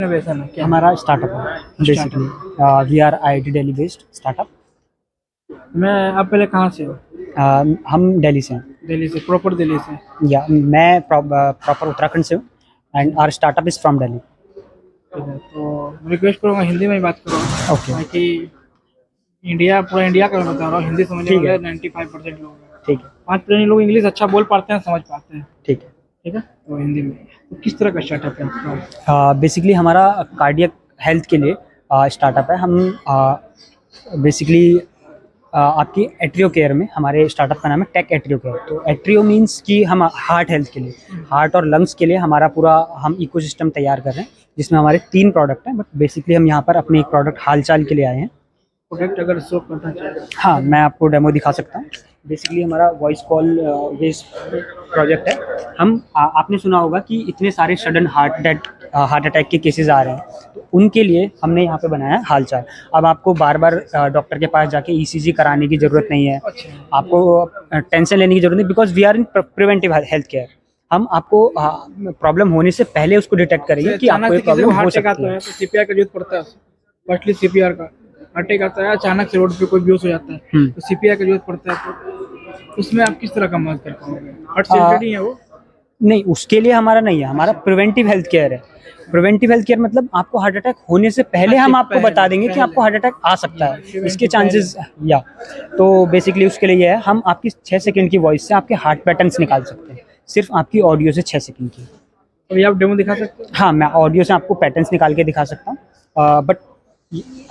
Innovation है क्या? हमारा स्टार्टअप है basically. We are IIT Delhi based startup. मैं आप पहले कहाँ से हो? हम दिल्ली से हैं। दिल्ली से, प्रॉपर दिल्ली से। या मैं प्रॉपर उत्तराखंड से हूँ and our startup is from Delhi. ठीक है, तो रिक्वेस्ट करूँगा हिंदी में ही बात करो ओके ताकि इंडिया, पूरा इंडिया का मैं बता रहा हूँ, हिंदी समझने ठीक है। वाले 95% लोग हैं। ठीक है 5% लोग इंग्लिश अच्छा बोल पाते हैं, समझ पाते हैं। ठीक है। ठीक है, तो हिंदी में तो किस तरह का स्टार्टअप है आपका? बेसिकली हमारा कार्डियक हेल्थ के लिए स्टार्टअप है। हम बेसिकली आपकी एट्रियो केयर में, हमारे स्टार्टअप का नाम है टेक एट्रियो केयर। तो एट्रियो मींस कि हम हार्ट हेल्थ के लिए, हार्ट और लंग्स के लिए हमारा पूरा हम इकोसिस्टम तैयार कर रहे हैं, जिसमें हमारे 3 प्रोडक्ट हैं। बट बेसिकली हम यहाँ पर अपने एक प्रोडक्ट हालचाल के लिए आए हैं। प्रोडक्ट अगर शो करना चाहिए? हाँ, मैं आपको डेमो दिखा सकता हूँ। बेसिकली हमारा वॉइस कॉल बेस्ड प्रोजेक्ट है। हम आपने सुना होगा कि इतने सारे सडन हार्ट अटैक के केसेस आ रहे हैं, तो उनके लिए हमने यहाँ पे बनाया है हालचाल। अब आपको बार बार डॉक्टर के पास जाके ईसीजी कराने की ज़रूरत नहीं है, आपको टेंशन लेने की ज़रूरत नहीं, because we are in preventive health care. हम आपको प्रॉब्लम होने से पहले उसको डिटेक्ट करेंगे कि आपको ये प्रॉब्लम हो सकती है। तो सीपीआर का जरूरत पड़ता है, फर्स्टली सीपीआर का अटैक आता है, अचानक से रोड पे कोई बेहोश हो जाता है, तो सीपीआर का जरूरत पड़ता है, तो उसमें आप किस तरह का मदद कर पाओगे? हार्ट सर्जरी नहीं है वो? नहीं, उसके लिए हमारा नहीं है, हमारा प्रिवेंटिव हेल्थ केयर है। प्रिवेंटिव हेल्थ केयर मतलब आपको हार्ट अटैक होने से पहले हम आपको बता देंगे कि आपको हार्ट अटैक आ सकता है, इसके चांसेस या। तो बेसिकली उसके लिए ये है, हम आपकी 6 सेकंड की वॉइस से आपके हार्ट पैटर्न्स निकाल सकते हैं, सिर्फ आपकी ऑडियो से 6 सेकंड की। अभी आप डेमो दिखा सकते हो? हाँ, मैं ऑडियो से आपको पैटर्न्स निकाल के दिखा सकता हूँ। बट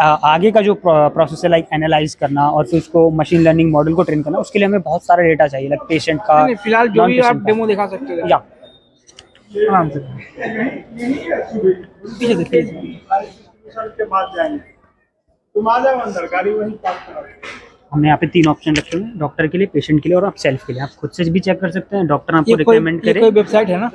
आगे का जो प्रोसेस है, लाइक एनालाइज करना और फिर उसको मशीन लर्निंग मॉडल को ट्रेन करना, उसके लिए हमें बहुत सारा डेटा चाहिए, लाइक पेशेंट का, नहीं, फिलहाल जो भी आप non-patient का। डेमो दिखा सकते हो या आराम से पीछे देखिए। के बाद जाएंगे, तुम आ जाओ अंदर, गाड़ी वहीं पार्क करो। हमने यहाँ पे 3 ऑप्शन रखे हुए हैं, डॉक्टर के लिए, पेशेंट के लिए और आप सेल्फ के लिए। आप खुद से भी चेक कर सकते हैं, डॉक्टर आपको रिकमेंड करे। कोई वेबसाइट है ना?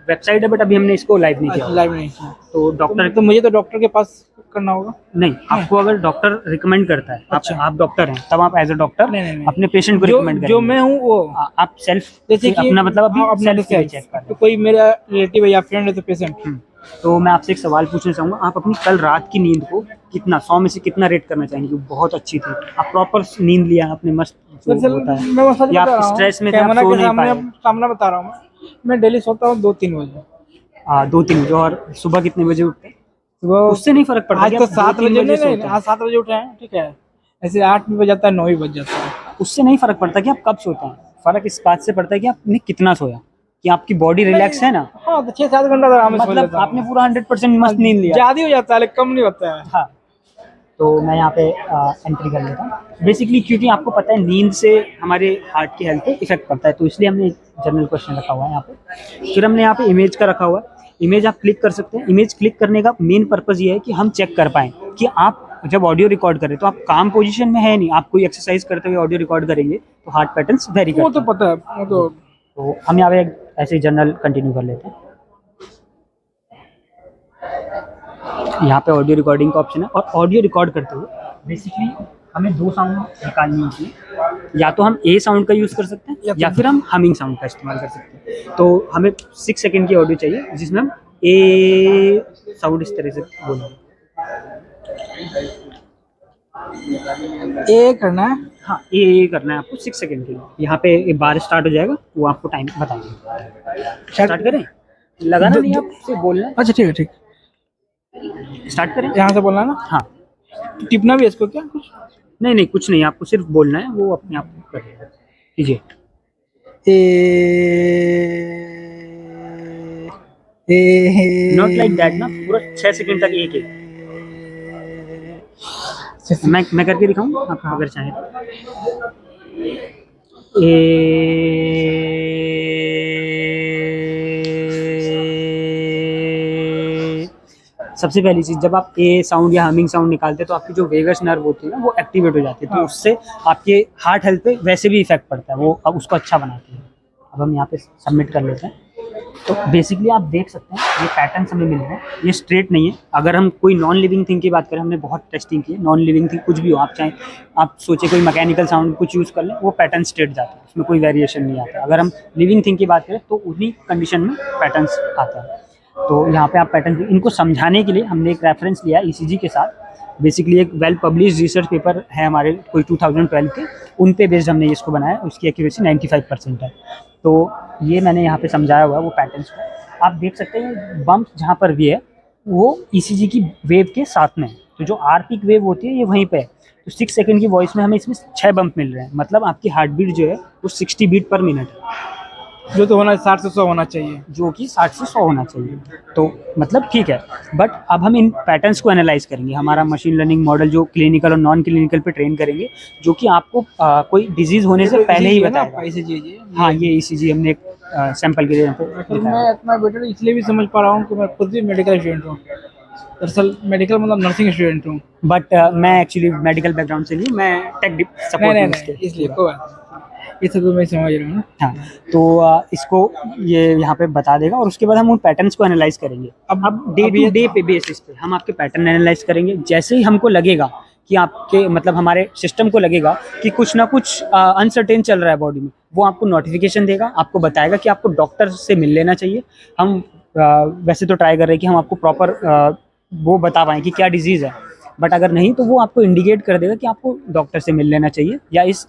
वेबसाइट है, बट अभी हमने इसको लाइव नहीं किया। लाइव नहीं किया तो डॉक्टर तो मुझे तो डॉक्टर के पास करना होगा? नहीं, आपको अगर डॉक्टर रिकमेंड करता है, अच्छा। आप डॉक्टर हैं, तब आप एज अ डॉक्टर नहीं। अपने पेशेंट को रिकमेंड जो मैं हूँ वो, आप सेल्फ, जैसे कि अपना मतलब अभी अपना सेल्फ चेक कर रहे तो कोई मेरा रिलेटिव है या फ्रेंड है तो पेशेंट। हैं। तो मैं आपसे एक सवाल पूछना चाहूँगा, आप अपनी कल रात की नींद को कितना, 100 में से कितना रेट करना चाहेंगे? बहुत अच्छी थी, आप प्रॉपर नींद लिया आपने, मस्त जो होता है, मैं सच या बता रहा आप हूँ, स्ट्रेस में थे, आप कैमरा सो के नहीं पाए? सामने बता रहा हूँ, मैं डेली सोता हूँ 2-3 बजे। 2-3 बजे, और सुबह कितने बजे उठते हैं? सुबह उससे नहीं फर्क पड़ता आज कि तो आप 7 2-3 बजे, बजे नहीं सोते हैं। आज 7 बजे उठे हैं, ठीक है, ऐसे 8 भी बज जाता है, 9 भी बज जाता है। उससे नहीं फर्क पड़ता कि आप कब सोते हैं, फर्क इस बात से पड़ता है कि आपने कितना सोया, कि आपकी बॉडी रिलैक्स है ना। हाँ, तो 6-7 घंटा तो आराम से सो मतलब लेता हूँ। आपने पूरा 100% मस्त नींद लिया। ज्यादा हो जाता है लेकिन कम नहीं होता है। हाँ, तो मैं यहाँ पे एंट्री कर लेता हूँ बेसिकली, क्योंकि आपको पता है नींद से हमारे हार्ट की हेल्थ पे इफेक्ट पड़ता है, तो इसलिए हमने एक जनरल क्वेश्चन रखा हुआ है यहाँ पे। फिर हमने यहाँ पे इमेज का रखा हुआ है, इमेज आप क्लिक कर सकते हैं। इमेज क्लिक करने का मेन पर्पज़ ये है कि हम चेक कर पाएँ कि आप जब ऑडियो रिकॉर्ड करें तो आप काम पोजीशन में है नहीं, आप कोई एक्सरसाइज करते हुए ऑडियो रिकॉर्ड करेंगे तो हार्ट पैटर्न्स वेरी वो करते तो हैं। पता है, वो तो हम यहाँ पे ऐसे जनरल कंटिन्यू कर लेते हैं। यहाँ पे ऑडियो रिकॉर्डिंग का ऑप्शन है, और ऑडियो रिकॉर्ड करते हुए बेसिकली हमें 2 साउंड निकालनी होती है। या तो हम ए साउंड का यूज़ कर सकते हैं या फिर हम हमिंग साउंड का इस्तेमाल कर सकते हैं। तो हमें 6 सेकंड की ऑडियो चाहिए जिसमें हम ए साउंड इस तरह से बोलेंगे। ये करना है। हाँ, ये करना है आपको 6 सेकंड के लिए। यहाँ पे एक बार स्टार्ट हो जाएगा, वो आपको टाइम बताएंगे। स्टार्ट करें? लगाना नहीं, आपसे बोलना है। अच्छा, ठीक है, ठीक। स्टार्ट करें? यहाँ से बोलना है ना? हाँ। टिपना भी है इसको क्या कुछ? नहीं, कुछ नहीं, आपको सिर्फ बोलना है, वो अपने आप करेगा। कीजिए। नॉट लाइक दैट ना, पूरा 6 सेकंड तक एक है। मैं करके दिखाऊं आप अगर चाहें तो। सबसे पहली चीज़, जब आप ए साउंड या हमिंग साउंड निकालते हैं तो आपकी जो वेगस नर्व होती है ना, वो एक्टिवेट हो जाती है, तो उससे आपके हार्ट हेल्थ पे वैसे भी इफेक्ट पड़ता है, वो अब उसको अच्छा बनाती है। अब हम यहाँ पे सबमिट कर लेते हैं। तो बेसिकली आप देख सकते हैं ये पैटर्न्स हमें मिल रहे हैं, ये स्ट्रेट नहीं है। अगर हम कोई नॉन लिविंग थिंग की बात करें, हमने बहुत टेस्टिंग की है, नॉन लिविंग थिंग कुछ भी हो, आप चाहें आप सोचे कोई मैकेनिकल साउंड कुछ यूज़ कर लें, वो पैटर्न स्ट्रेट जाता है, उसमें कोई वेरिएशन नहीं आता। अगर हम लिविंग थिंग की बात करें तो उन्हीं कंडीशन में पैटर्न्स आता है। तो यहाँ पे आप पैटर्न इनको समझाने के लिए हमने एक रेफरेंस लिया ईसीजी के साथ। बेसिकली एक वेल पब्लिश रिसर्च पेपर है हमारे कोई 2012 के, उन पे बेस्ड हमने इसको बनाया। उसकी एक्यूरेसी 95% है। तो ये मैंने यहाँ पे समझाया हुआ है वो पैटर्न्स को। आप देख सकते हैं बम्प जहाँ पर भी है वो ईसीजी की वेव के साथ में है। तो जो आर पीक वेव होती है ये वहीं पे है। तो 6 सेकंड की वॉइस में हमें इसमें 6 बम्प मिल रहे हैं, मतलब आपकी हार्ट बीट जो है वो 60 बीट पर मिनट है, जो तो होना 60 से 100 होना चाहिए। जो कि 60 से 100 होना चाहिए। तो मतलब ठीक है, बट अब हम इन पैटर्न्स को एनालाइज करेंगे। हमारा मशीन लर्निंग मॉडल जो क्लिनिकल और नॉन क्लिनिकल पे ट्रेन करेंगे, जो कि आपको कोई डिजीज होने से पहले ही बताएगा। हाँ, ये ईसीजी हमने सैंपल के लिए यहाँ पे मैं इतना बेटर इसलिए भी समझ पा रहा हूँ कि मैं खुद भी मेडिकल स्टूडेंट हूँ। दरअसल मेडिकल मतलब नर्सिंग स्टूडेंट हूँ। बट मैं एक्चुअली मेडिकल बैकग्राउंड से नहीं, मैं टेक सपोर्ट नहीं हूँ नहीं, इसके। इसलिए कोई बात नहीं। ये सब तो मैं समझ रहा हूँ। हाँ, तो इसको ये यहाँ पे बता देगा और उसके बाद हम उन पैटर्न्स को एनालाइज करेंगे। अब डे टू डे पे बेसिस पे हम आपके पैटर्न एनालाइज करेंगे। जैसे ही हमको लगेगा कि आपके मतलब हमारे सिस्टम को लगेगा कि कुछ ना कुछ अनसर्टेन चल रहा है बॉडी में, वो आपको नोटिफिकेशन देगा, आपको बताएगा कि आपको डॉक्टर से मिल लेना चाहिए। हम वैसे तो ट्राई कर रहे हैं कि हम आपको प्रॉपर वो बता पाएँ कि क्या डिजीज़ है, बट अगर नहीं तो वो आपको इंडिकेट कर देगा कि आपको डॉक्टर से मिल लेना चाहिए, या इस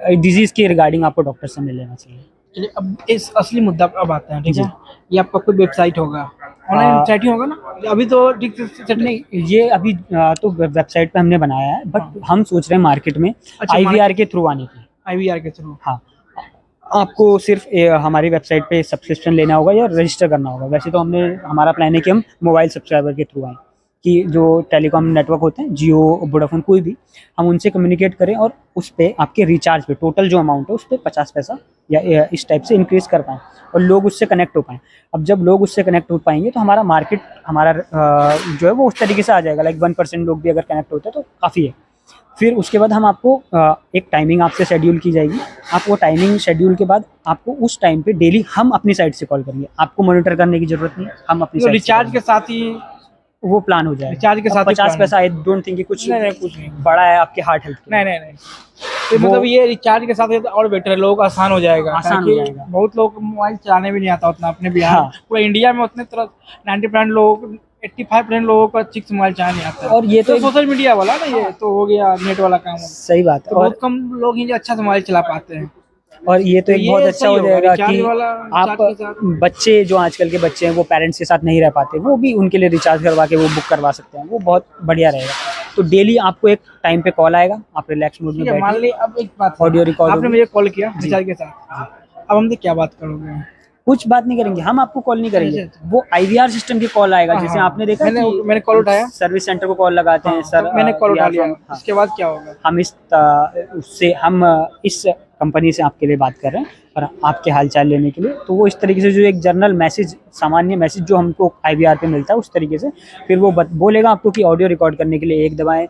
डिजीज़ के रिगार्डिंग आपको डॉक्टर से मिल लेना चाहिए। चलिए, अब इस असली मुद्दा पे अब आते हैं, ठीक है। ये आपका कोई वेबसाइट होगा, ऑनलाइन वेबसाइट ही होगा ना? अभी तो ठीक से सेट नहीं, ये अभी तो वेबसाइट पे हमने बनाया है, बट हम सोच रहे हैं मार्केट में आईवीआर के थ्रू आने की। आईवीआर के थ्रू। हाँ, आपको सिर्फ हमारी वेबसाइट पे सब्सक्रिप्शन लेना होगा या रजिस्टर करना होगा। वैसे तो हमारा प्लान है कि हम मोबाइल सब्सक्राइबर के थ्रू आएँ, कि जो टेलीकॉम नेटवर्क होते हैं, जियो, वोडाफोन, कोई भी, हम उनसे कम्युनिकेट करें और उस पे आपके रिचार्ज पे टोटल जो अमाउंट है उस पर 50 पैसा या इस टाइप से इंक्रीज़ कर पाएँ और लोग उससे कनेक्ट हो पाएँ। अब जब लोग उससे कनेक्ट हो पाएंगे तो हमारा मार्केट, हमारा जो है वो उस तरीके से आ जाएगा। लाइक 1% लोग भी अगर कनेक्ट होते हैं तो काफ़ी है। फिर उसके बाद हम आपको एक टाइमिंग आपसे शेड्यूल की जाएगी। आप वो टाइमिंग शेड्यूल के बाद आपको उस टाइम पे डेली हम अपनी साइड से कॉल करेंगे। आपको मॉनिटर करने की ज़रूरत नहीं है, हम अपनी तो साइड से रिचार्ज के साथ ही वो प्लान हो जाएगा। रिचार्ज के साथ ही 50 प्लान पैसा, आई डोंट थिंक कि कुछ कुछ नहीं। बड़ा है आपके हार्ट हेल्थ के लिए। नहीं। तो मतलब ये रिचार्ज के साथ है तो और बेटर है, लोगों को आसान हो जाएगा। आसान हो जाएगा। बहुत लोग को मोबाइल चलाने भी नहीं आता उतना अपने बिहार। हाँ। पूरा इंडिया में उतने तरह 90% लोगों को, 85% लोगों को ठीक से मोबाइल चलाने नहीं आता है। और ये तो सोशल मीडिया वाला ना, ये तो हो गया नेट वाला काम। सही बात है। तो बहुत कम लोग ही अच्छा से मोबाइल चला पाते हैं। और ये तो एक बहुत अच्छा हो जाएगा कि आप रिचार्ज के साथ। बच्चे, जो आजकल के बच्चे हैं वो पेरेंट्स के साथ नहीं रह पाते, वो भी उनके लिए रिचार्ज करवा के वो बुक करवा सकते हैं। वो बहुत बढ़िया रहेगा। तो डेली आपको एक टाइम पे कॉल आएगा, आप रिलैक्स मोड में ठीक है, मान बैठिए। ली अब एक बात, ऑडियो रिकॉर्ड आपने मुझे कॉल किया रिचार्ज के साथ, अब हमसे क्या बात करोगे? कुछ बात नहीं करेंगे, हम आपको कॉल नहीं करेंगे। अच्छा। वो आईवीआर सिस्टम की कॉल आएगा। हाँ, जैसे हाँ। आपने देखा मैंने कॉल उठाया, सर्विस सेंटर को कॉल लगाते हैं, सर मैंने कॉल उठा लिया। हाँ, इसके बाद क्या होगा? हम इस कंपनी से आपके लिए बात कर रहे हैं और आपके हालचाल लेने के लिए। तो वो इस तरीके से जो एक जनरल मैसेज, सामान्य मैसेज जो हमको आईवीआर पे मिलता है, उस तरीके से फिर वो बोलेगा आपको कि ऑडियो रिकॉर्ड करने के लिए 1 दबाएं,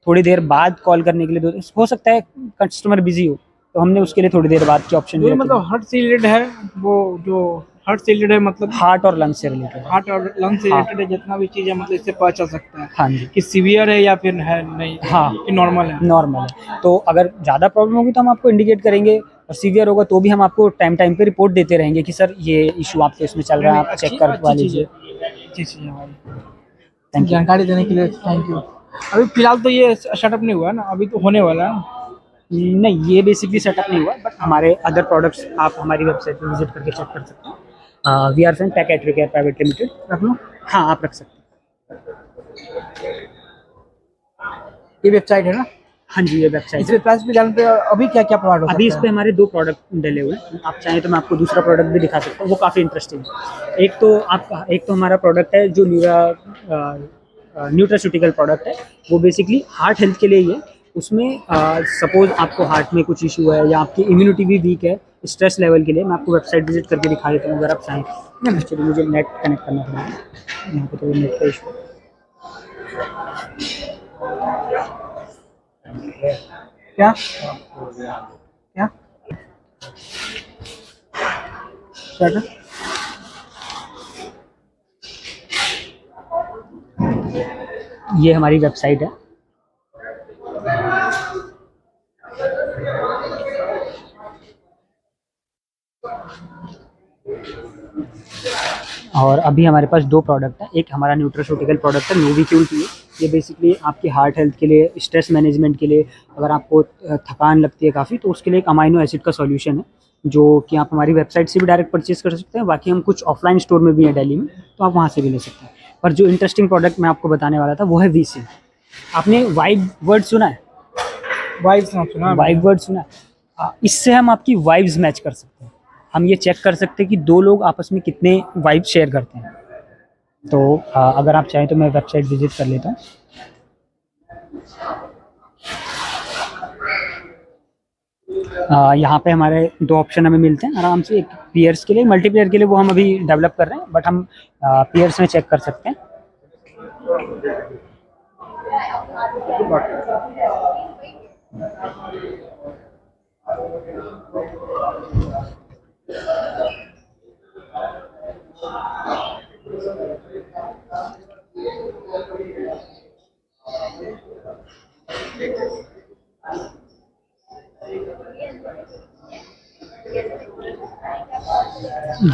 थोड़ी देर बाद कॉल करने के लिए 2। हो सकता है कस्टमर बिजी हो, तो हमने उसके लिए थोड़ी देर बाद की ऑप्शन जो मतलब हार्ट से रिलेटेड है, वो जो हार्ट से रिलेटेड है, मतलब हार्ट और लंग से रिलेटेड। हार्ट और लंग से रिलेटेड है, जितना भी चीज़ है मतलब इससे पता चल सकता है हाँ जी, कि सीवियर है या फिर है नहीं, हाँ, कि नॉर्मल है। नॉर्मल है। तो अगर ज़्यादा प्रॉब्लम होगी तो हम आपको इंडिकेट करेंगे, और सीवियर होगा तो भी हम आपको टाइम टाइम पे रिपोर्ट देते रहेंगे कि सर ये इशू आपके इसमें चल रहा है, आप चेक करवा लीजिए। अच्छी चीज़ है भाई, थैंक यू। जानकारी देने के लिए थैंक यू। अभी फिलहाल तो ये सेटअप नहीं हुआ है ना, अभी तो होने वाला है। नहीं, ये बेसिकली सेटअप नहीं हुआ, बट हमारे अदर प्रोडक्ट्स आप हमारी वेबसाइट पे विजिट करके चेक कर सकते हैं। We are from tech atri care private limited. रख लो, हाँ, आप रख सकते हैं। ये वेबसाइट है ना? हाँ जी, ये वेबसाइट इस है। वेबसाइट पे जाने पे अभी क्या क्या प्रोवाइड हो अभी इस सकता पे है? हमारे 2 प्रोडक्ट डले हुए हैं। आप चाहें तो मैं आपको दूसरा प्रोडक्ट भी दिखा सकता हूँ, वो काफ़ी इंटरेस्टिंग है। एक तो हमारा प्रोडक्ट है जो न्यूट्रास्यूटिकल प्रोडक्ट है। वो बेसिकली हार्ट हेल्थ के लिए ही है। उसमें सपोज आपको हार्ट में कुछ इशू है या आपकी इम्यूनिटी भी वीक है, स्ट्रेस लेवल के लिए मैं आपको वेबसाइट विजिट करके दिखा देता हूँ अगर आप चाहें। एक्चुअली मुझे नेट कनेक्ट करना पड़ेगा, यहाँ पे तो नेट का इशू। क्या क्या क्या? ये हमारी वेबसाइट है। और अभी हमारे पास दो प्रोडक्ट है। एक हमारा न्यूट्रास्यूटिकल प्रोडक्ट है नोविक्यूल की। ये बेसिकली आपकी हार्ट हेल्थ के लिए, स्ट्रेस मैनेजमेंट के लिए, अगर आपको थकान लगती है काफ़ी तो उसके लिए एक अमाइनो एसिड का सॉल्यूशन है, जो कि आप हमारी वेबसाइट से भी डायरेक्ट परचेज कर सकते हैं। बाकी हम कुछ ऑफलाइन स्टोर में भी हैं दिल्ली में, तो आप वहाँ से भी ले सकते हैं। पर जो इंटरेस्टिंग प्रोडक्ट मैं आपको बताने वाला था वो है वीसी। आपने वाइब वर्ड सुना है? वाइब्स ना सुना वाइब वर्ड सुना है? इससे हम आपकी वाइब्स मैच कर सकते हैं। हम ये चेक कर सकते हैं कि दो लोग आपस में कितने वाइब शेयर करते हैं। तो अगर आप चाहें तो मैं वेबसाइट विजिट कर लेता हूँ। यहाँ पे हमारे दो ऑप्शन हमें मिलते हैं आराम से। एक पीयर्स के लिए, मल्टीप्लेयर के लिए वो हम अभी डेवलप कर रहे हैं, बट हम पीयर्स में चेक कर सकते हैं।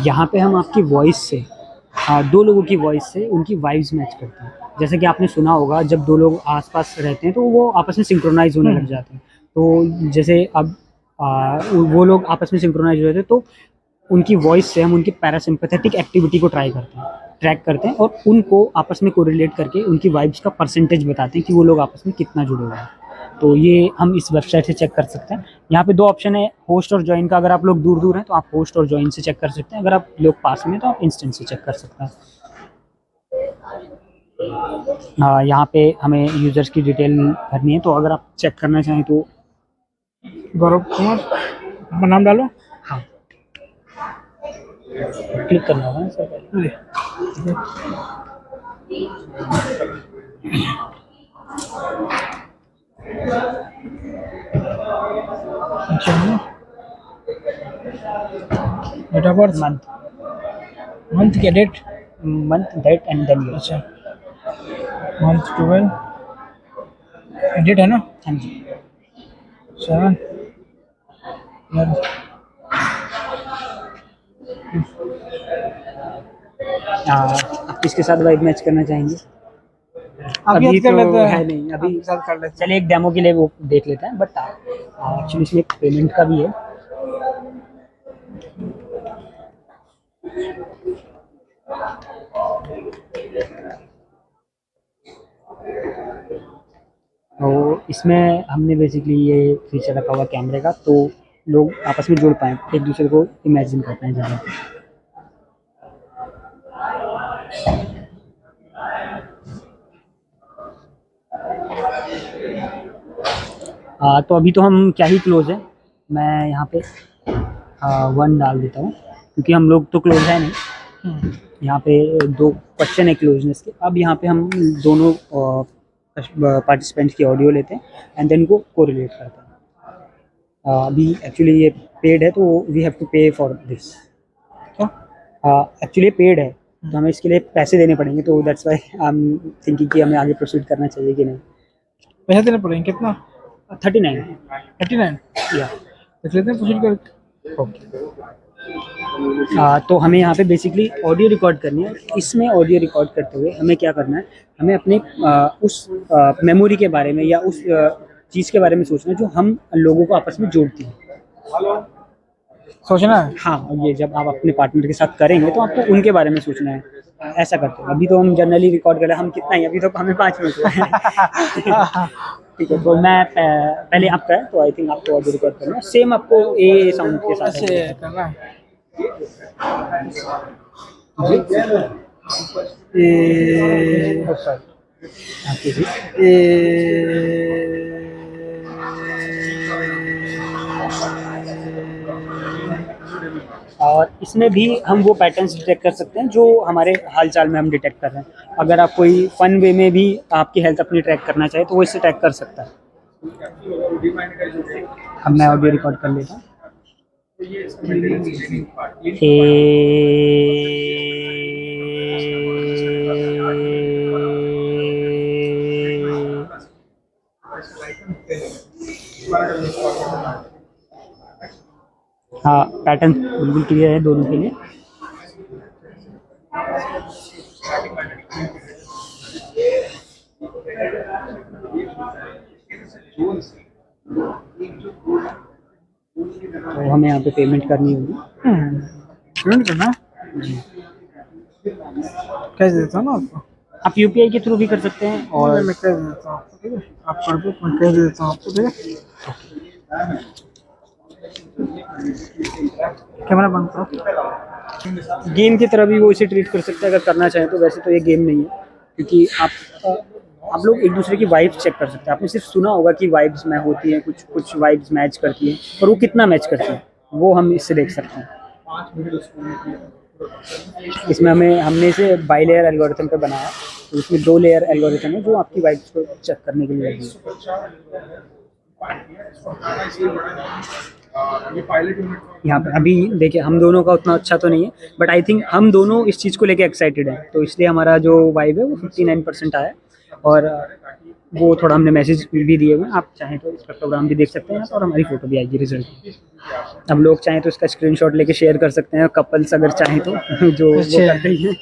यहाँ पे हम आपकी वॉइस से, दो लोगों की वॉइस से उनकी वाइब्स मैच करते हैं। जैसे कि आपने सुना होगा, जब दो लोग आसपास रहते हैं तो वो आपस में सिंक्रोनाइज होने लग जाते हैं। तो जैसे अब वो लोग आपस में सिंक्रोनाइज हो जाते हैं तो उनकी वॉइस से हम उनकी पैरासिम्पैथेटिक एक्टिविटी को ट्रैक करते हैं और उनको आपस में कोरिलेट करके उनकी वाइब्स का परसेंटेज बताते हैं कि वो लोग आपस में कितना जुड़े हुए हैं। तो ये हम इस वेबसाइट से चेक कर सकते हैं। यहाँ पे दो ऑप्शन है, होस्ट और ज्वाइन का। अगर आप लोग दूर दूर हैं तो आप होस्ट और ज्वाइन से चेक कर सकते हैं, अगर आप लोग पास में हैं तो आप इंस्टेंट से चेक कर सकते हैं। यहाँ पे हमें यूज़र्स की डिटेल भरनी है, तो अगर आप चेक करना चाहें तो गौरव कुमार अपना नाम डालो। हाँ, क्लिक करना होगा ना सर पहले। अच्छा date of birth, month month के date, date and then year. अच्छा मंथ 12 डेट है ना हाँ जी। 7 आप किसके साथ वाइब मैच करना चाहेंगे? अभी अभी कर तो लेते हैं, है नहीं, अभी आपके साथ कर लेते हैं। चलिए एक डेमो के लिए वो देख लेते हैं, बट एक्चुअली इसमें एक पेमेंट का भी है। तो इसमें हमने बेसिकली ये फीचर रखा हुआ कैमरे का, तो लोग आपस में जुड़ पाएँ, एक दूसरे को इमेजिन कर पाएँ ज़्यादा। तो अभी तो हम क्या ही क्लोज है। मैं यहाँ पे 1 डाल देता हूँ, क्योंकि हम लोग तो क्लोज है नहीं। यहाँ पे 2 क्वेश्चन है क्लोजनेस के। अब यहाँ पे हम दोनों पार्टिसिपेंट्स की ऑडियो लेते हैं एंड देन को कोरिलेट करते हैं। अभी एक्चुअली ये पेड है, तो वी हैव टू पे फॉर दिस। एक्चुअली पेड है तो हमें इसके लिए पैसे देने पड़ेंगे, तो that's why I am thinking कि हमें आगे प्रोसीड करना चाहिए कि नहीं। पैसे देने पड़ेंगे कितना? 39 39 या देख लेते हैं, प्रोसीड कर। ओके। तो हमें यहाँ पे बेसिकली ऑडियो रिकॉर्ड करनी है। इसमें ऑडियो रिकॉर्ड करते हुए हमें क्या करना है, हमें अपने उस मेमोरी के बारे में या उस चीज़ के बारे में सोचना है जो हम लोगों को आपस में जोड़ती है। सोचना है। हाँ, ये जब आप अपने पार्टनर के साथ करेंगे तो आपको उनके बारे में सोचना है। ऐसा करते हैं। अभी तो हम जनरली रिकॉर्ड कर रहे हैं, हम कितना ही, अभी तो हमें 5 मिनट हुआ है। ठीक है, तो मैं पहले आपका है, तो आई थिंक आपको ऑडियो रिकॉर्ड करना है। सेम आपको ए साउंड के साथ ऐसे करना है। और इसमें भी हम वो पैटर्न्स डिटेक्ट कर सकते हैं जो हमारे हालचाल में हम डिटेक्ट कर रहे हैं। अगर आप कोई फन वे में भी आपकी हेल्थ अपनी ट्रैक करना चाहे तो वो इससे ट्रैक कर सकता है। अब मैं ऑडियो रिकॉर्ड कर लेता हूँ। हाँ, पैटर्न बिल्कुल क्लियर है दोनों के लिए। तो हमें यहाँ पे पेमेंट करनी होगी। पेमेंट करना है? कैश देता हूँ ना आपको। आप यूपीआई के थ्रू भी कर सकते हैं और और मैं कैश देता हूँ आपको, ठीक है? आप कर दो, मैं कैश देता हूँ आपको, ठीक है? कैमरा बंद करो। गेम की तरह भी वो इसे ट्रीट कर सकते हैं अगर करना चाहें तो। वैसे तो ये गेम नहीं है, क्योंकि आप लोग एक दूसरे की वाइब्स चेक कर सकते हैं। आपने सिर्फ सुना होगा कि वाइब्स में होती हैं, कुछ कुछ वाइब्स मैच करती हैं, और वो कितना मैच करती हैं वो हम इससे देख सकते हैं। इसमें हमने इसे बाई लेयर एल्गोरिथम पे बनाया, तो इसमें 2 लेयर एल्गोरिथम है जो आपकी वाइब्स को चेक करने के लिए लगी है। यहाँ पे अभी देखिए हम दोनों का उतना अच्छा तो नहीं है, बट आई थिंक हम दोनों इस चीज़ को लेके एक्साइटेड हैं, तो इसलिए हमारा जो वाइब है वो 59% आया है। और वो थोड़ा हमने मैसेज भी दिए हुए हैं, आप चाहें तो इसका प्रोग्राम भी देख सकते हैं और हमारी फ़ोटो भी आएगी रिजल्ट। अब लोग चाहें तो इसका स्क्रीनशॉट लेके शेयर कर सकते हैं, कपल्स अगर चाहें तो जो वो करते ही हैं।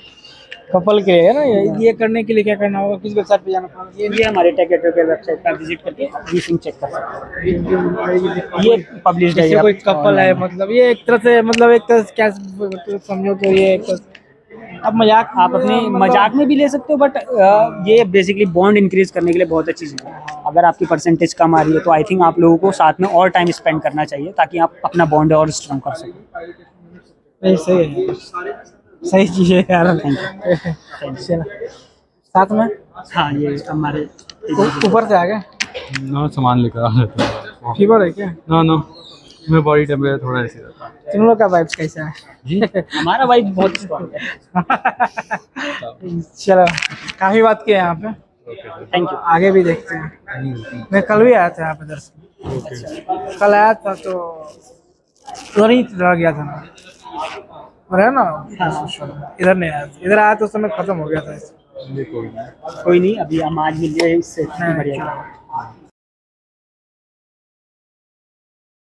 कपल के लिए है ना ये करने के लिए क्या करना होगा, किस वेबसाइट पे जाना पड़ेगा? ये हमारे टेक एडर के वेबसाइट पर विजिट करके रीसिंग चेक कर सकते हैं। ये पब्लिश्ड है। जैसे कोई कपल है, मतलब ये एक तरह से, मतलब एक तरह से क्या मतलब समझो तो ये एक अब मजाक, आप अपने मजाक में भी ले सकते हो, बट ये बेसिकली बॉन्ड इंक्रीज करने के लिए बहुत अच्छी चीज़ है। अगर आपकी परसेंटेज कम आ रही है तो आई थिंक आप लोगों को साथ में और टाइम स्पेंड करना चाहिए ताकि आप अपना बॉन्ड और स्ट्रॉन्ग कर सकें। नहीं सही है, सही चीज़ है यार। चलो साथ में। हाँ ये हमारे ऊपर से आ गए। ना सामान लेकर आ रहे थे। फीवर है क्या? ना मेरा बॉडी टेम्परेचर थोड़ा ऐसे रहता है। तुम लोग का वाइब्स कैसा है? जी हमारा वाइब बहुत स्ट्रॉन्ग है। चलो काफी बात किए यहाँ पे, थैंक यू। आगे भी देखते हैं। मैं कल भी आया था यहाँ पे दर्शन, कल आया था तो उधर ही रह गया था मैं, और है ना इधर नहीं आया, इधर आया तो उस समय खत्म हो गया था। कोई नहीं, अभी हम आज मिल गए, इससे नहीं, बढ़िया। चलो।